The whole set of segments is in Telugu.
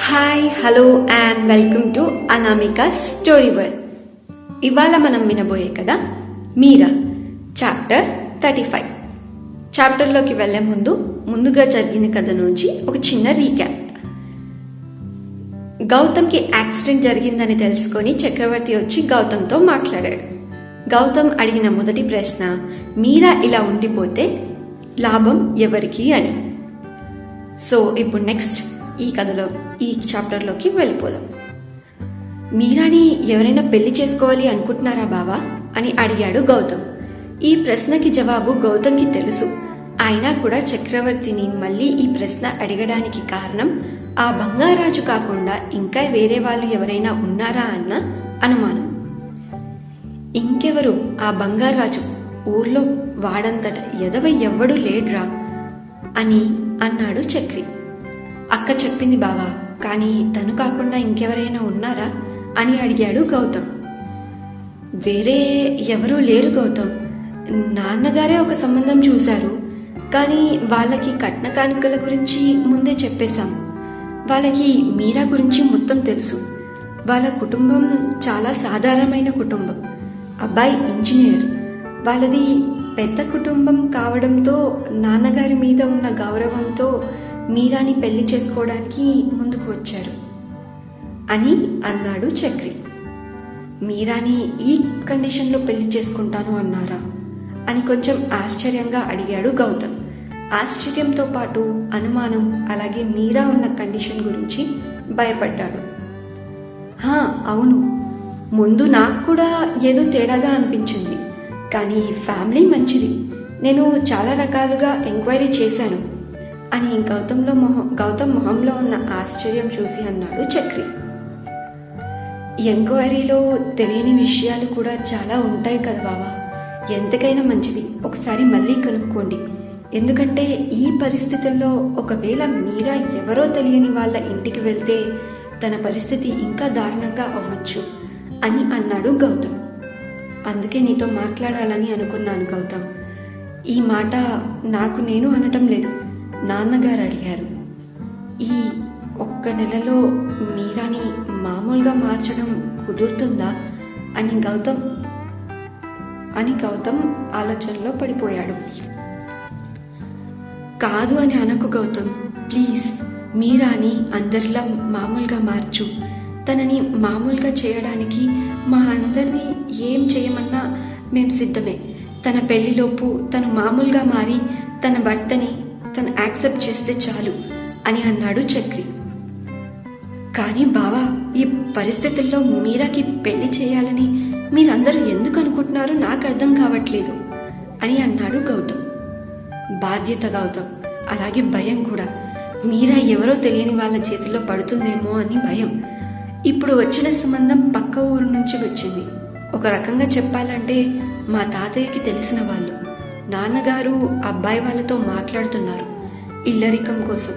Hi hello and welcome to Anamika story world. ఇవాళ మనం వినబోయే కదా మీరా చాప్టర్ 35. చాప్టర్లోకి వెళ్లే ముందుగా జరిగిన కథ నుంచి ఒక చిన్న రీక్యాప్. గౌతమ్కి యాక్సిడెంట్ జరిగిందని తెలుసుకొని చక్రవర్తి వచ్చి గౌతమ్తో మాట్లాడాడు. గౌతమ్ అడిగిన మొదటి ప్రశ్న, మీరా ఇలా ఉండిపోతే లాభం ఎవరికి అని. సో ఇప్పుడు నెక్స్ట్ ఈ చాప్టర్లోకి వెళ్ళిపోదాం. మీరాని ఎవరైనా పెళ్లి చేసుకోవాలి అనుకుంటున్నారా బావా అని అడిగాడు గౌతమ్. ఈ ప్రశ్నకి జవాబు గౌతమ్కి తెలుసు. అయినా కూడా చక్రవర్తిని మళ్ళీ ఈ ప్రశ్న అడగడానికి కారణం ఆ బంగారాజు కాకుండా ఇంకా వేరే వాళ్ళు ఎవరైనా ఉన్నారా అన్న అనుమానం. ఇంకెవరు ఆ బంగారాజు? ఊర్లో వాడంతట ఎదవ ఎవ్వడూ లేడ్రా అని అన్నాడు చక్రి. అక్క చెప్పింది బావా, కానీ తను కాకుండా ఇంకెవరైనా ఉన్నారా అని అడిగాడు గౌతమ్. వేరే ఎవరూ లేరు గౌతమ్. నాన్నగారే ఒక సంబంధం చూశారు, కానీ వాళ్ళకి కట్న కానుకల గురించి ముందే చెప్పేశాం. వాళ్ళకి మీరా గురించి మొత్తం తెలుసు. వాళ్ళ కుటుంబం చాలా సాధారణమైన కుటుంబం. అబ్బాయి ఇంజనీర్. వాళ్ళది పెద్ద కుటుంబం కావడంతో నాన్నగారి మీద ఉన్న గౌరవంతో మీరాని పెళ్లి చేసుకోవడానికి ముందుకు వచ్చారు అని అన్నాడు చక్రి. మీరాని ఈ కండిషన్లో పెళ్లి చేసుకుంటాను అన్నారా అని కొంచెం ఆశ్చర్యంగా అడిగాడు గౌతమ్. ఆశ్చర్యంతో పాటు అనుమానం, అలాగే మీరా ఉన్న కండిషన్ గురించి భయపడ్డాడు. అవును, ముందు నాకు కూడా ఏదో తేడాగా అనిపించింది, కానీ ఫ్యామిలీ మంచిది. నేను చాలా రకాలుగా ఎంక్వైరీ చేశాను అని గౌతమ్ మొహంలో ఉన్న ఆశ్చర్యం చూసి అన్నాడు చక్రి. ఎంక్వైరీలో తెలియని విషయాలు కూడా చాలా ఉంటాయి కదా బావా. ఎంతకైనా మంచిది ఒకసారి మళ్ళీ కనుక్కోండి. ఎందుకంటే ఈ పరిస్థితుల్లో ఒకవేళ మీరా ఎవరో తెలియని వాళ్ళ ఇంటికి వెళ్తే తన పరిస్థితి ఇంకా దారుణంగా అవ్వచ్చు అని అన్నాడు గౌతమ్. అందుకే నీతో మాట్లాడాలని అనుకున్నాను గౌతమ్. ఈ మాట నాకు నేను అనటం లేదు, నాన్నగారు అడిగారు. ఈ ఒక్క నెలలో మీరాని మామూలుగా మార్చడం కుదురుతుందా అని గౌతమ్ ఆలోచనలో పడిపోయాడు. కాదు అని అనకు గౌతమ్, ప్లీజ్. మీరాని అందరిలా మామూలుగా మార్చు. తనని మామూలుగా చేయడానికి మా అందరినీ ఏం చేయమన్నా మేం సిద్ధమే. తన పెళ్లిలోపు తను మామూలుగా మారి తన భర్తని తను యాక్సెప్ట్ చేస్తే చాలు అని అన్నాడు చక్రి. కానీ బావా, ఈ పరిస్థితుల్లో మీరాకి పెళ్లి చేయాలని మీరందరూ ఎందుకు అనుకుంటున్నారో నాకు అర్థం కావట్లేదు అని అన్నాడు గౌతమ్. బాధ్యత గౌతమ్, అలాగే భయం కూడా. మీరా ఎవరో తెలియని వాళ్ళ చేతిలో పడుతుందేమో అని భయం. ఇప్పుడు వచ్చిన సంబంధం పక్క ఊరు నుంచి వచ్చింది. ఒక రకంగా చెప్పాలంటే మా తాతయ్యకి తెలిసిన వాళ్ళు. నాన్నగారు అబ్బాయి వాళ్ళతో మాట్లాడుతున్నారు ఇల్లరికం కోసం.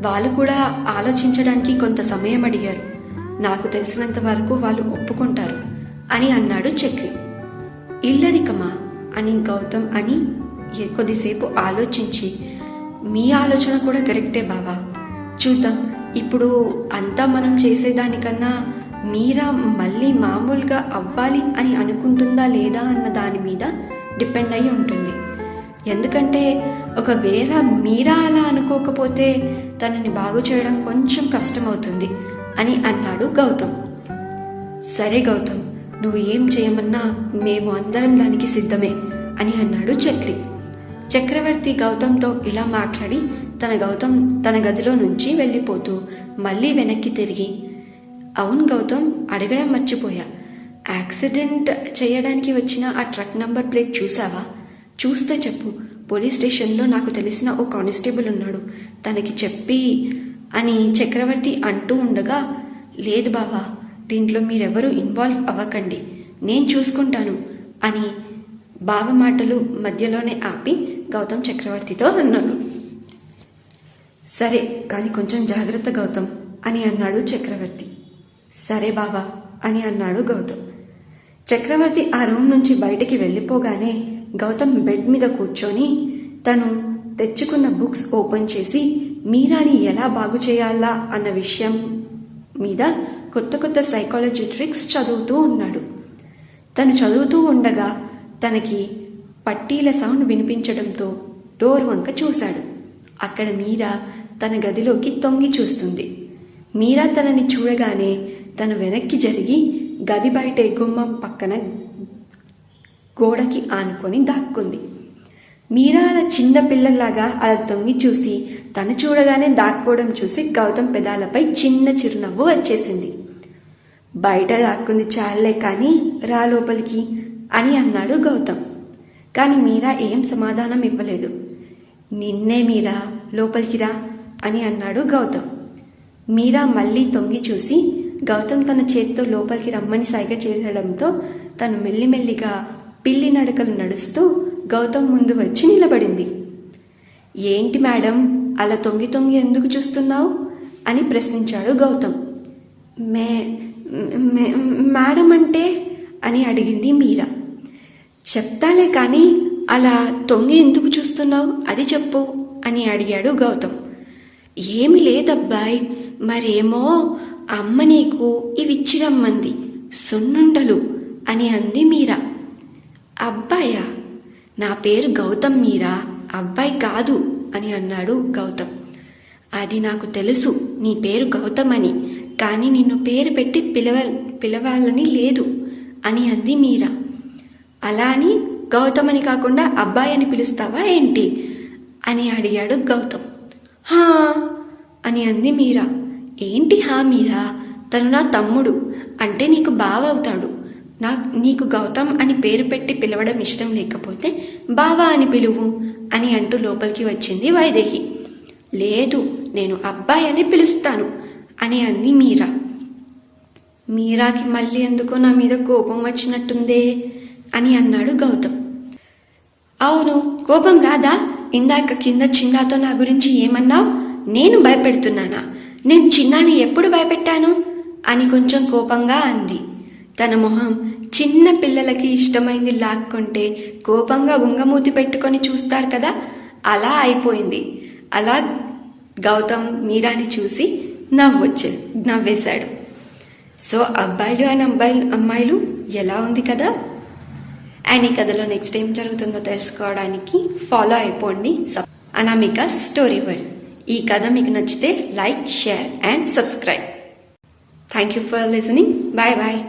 వాళ్ళు కూడా ఆలోచించడానికి కొంత సమయం అడిగారు. నాకు తెలిసినంత వరకు వాళ్ళు ఒప్పుకుంటారు అని అన్నాడు చక్రి. ఇల్లరికమా అని గౌతమ్ అని కొద్దిసేపు ఆలోచించి, మీ ఆలోచన కూడా కరెక్టే బావా. చూద్దాం. ఇప్పుడు అంతా మనం చేసేదానికన్నా మీరా మళ్ళీ మామూలుగా అవ్వాలి అని అనుకుంటుందా లేదా అన్న దాని మీద డిపెండ్ అయి ఉంటుంది. ఎందుకంటే ఒకవేళ మీరా అలా అనుకోకపోతే తనని బాగు చేయడం కొంచెం కష్టమవుతుంది అని అన్నాడు గౌతమ్. సరే గౌతమ్, నువ్వు ఏం చేయమన్నా మేము అందరం దానికి సిద్ధమే అని అన్నాడు చక్రి. చక్రవర్తి గౌతమ్తో ఇలా మాట్లాడి తన గదిలో నుంచి వెళ్ళిపోతూ మళ్ళీ వెనక్కి తిరిగి, అవును గౌతమ్, అడగడం మర్చిపోయా. యాక్సిడెంట్ చేయడానికి వచ్చిన ఆ ట్రక్ నంబర్ ప్లేట్ చూసావా? చూస్తే చెప్పు. పోలీస్ స్టేషన్లో నాకు తెలిసిన ఓ కానిస్టేబుల్ ఉన్నాడు, తనకి చెప్పి అని చక్రవర్తి అంటూ ఉండగా, లేదు బావా, దీంట్లో మీరెవరూ ఇన్వాల్వ్ అవ్వకండి, నేను చూసుకుంటాను అని బావ మాటలు మధ్యలోనే ఆపి గౌతమ్ చక్రవర్తితో అన్నాడు. సరే, కానీ కొంచెం జాగ్రత్త గౌతమ్ అని అన్నాడు చక్రవర్తి. సరే బావా అని అన్నాడు గౌతమ్. చక్రవర్తి ఆ రూమ్ నుంచి బయటికి వెళ్ళిపోగానే గౌతమ్ బెడ్ మీద కూర్చొని తను తెచ్చుకున్న బుక్స్ ఓపెన్ చేసి మీరాని ఎలా బాగు చేయాలా అన్న విషయం మీద కొత్త కొత్త సైకాలజీ ట్రిక్స్ చదువుతూ ఉన్నాడు. తను చదువుతూ ఉండగా తనకి పట్టీల సౌండ్ వినిపించడంతో డోర్ వంక చూశాడు. అక్కడ మీరా తన గదిలోకి తొంగి చూస్తుంది. మీరా తనని చూడగానే తను వెనక్కి జరిగి గది బయట గుమ్మం పక్కన గోడకి ఆనుకొని దాక్కుంది. మీరా అలా చిన్న పిల్లల్లాగా అలా తొంగి చూసి తను చూడగానే దాక్కోవడం చూసి గౌతమ్ పెదాలపై చిన్న చిరునవ్వు వచ్చేసింది. బయట దాక్కుంది చాలే కానీ రా లోపలికి అని అన్నాడు గౌతమ్. కానీ మీరా ఏం సమాధానం ఇవ్వలేదు. నిన్నే మీరా లోపలికి రా అని అన్నాడు గౌతమ్. మీరా మళ్ళీ తొంగి చూసి గౌతమ్ తన చేత్తో లోపలికి రమ్మని సైగ చేసడంతో తను మెల్లిమెల్లిగా పిల్లి నడకలు నడుస్తూ గౌతమ్ ముందు వచ్చి నిలబడింది. ఏంటి మేడం అలా తొంగి తొంగి ఎందుకు చూస్తున్నావు అని ప్రశ్నించాడు గౌతమ్. మేడం అంటే అని అడిగింది మీరా. చెప్తాలే కానీ అలా తొంగి ఎందుకు చూస్తున్నావు అది చెప్పు అని అడిగాడు గౌతమ్. ఏమి లేదబ్బాయి, మరేమో అమ్మ నీకు ఇవిచ్చి రమ్మంది సున్నుండలు అని అంది మీరా. అబ్బాయా? నా పేరు గౌతమ్ మీరా, అబ్బాయి కాదు అని అన్నాడు గౌతమ్. అది నాకు తెలుసు నీ పేరు గౌతమ్ అని, కానీ నిన్ను పేరు పెట్టి పిలవాలని లేదు అని అంది మీరా. అలా అని గౌతమ్ అని కాకుండా అబ్బాయి అని పిలుస్తావా ఏంటి అని అడిగాడు గౌతమ్. హా అని అంది మీరా. ఏంటి హా మీరా? తను నా తమ్ముడు, అంటే నీకు బావ అవుతాడు. నీకు గౌతమ్ అని పేరు పెట్టి పిలవడం ఇష్టం లేకపోతే బావా అని పిలువు అని అంటూ లోపలికి వచ్చింది వైదేహి. లేదు, నేను అబ్బాయి అని పిలుస్తాను అని అంది మీరా. మీరాకి మళ్ళీ ఎందుకో నా మీద కోపం వచ్చినట్టుందే అని అన్నాడు గౌతమ్. అవును, కోపం రాదా? ఇందాక కింద చిన్నాతో నా గురించి ఏమన్నావు? నేను భయపెడుతున్నానా? నేను చిన్నాని ఎప్పుడు భయపెట్టాను అని కొంచెం కోపంగా అంది. తన మొహం చిన్న పిల్లలకి ఇష్టమైంది లాక్కుంటే కోపంగా ఉంగమూతి పెట్టుకొని చూస్తారు కదా, అలా అయిపోయింది. అలా గౌతమ్ మీరాని చూసి నవ్వేశాడు. సో అబ్బాయిలు అండ్ అమ్మాయిలు ఎలా ఉంది కదా. అండ్ ఈ కథలో నెక్స్ట్ ఏం జరుగుతుందో తెలుసుకోవడానికి ఫాలో అయిపోండి అనామిక స్టోరీ వరల్డ్. ఈ కథ మీకు నచ్చితే like, share and subscribe. Thank you for listening. Bye bye.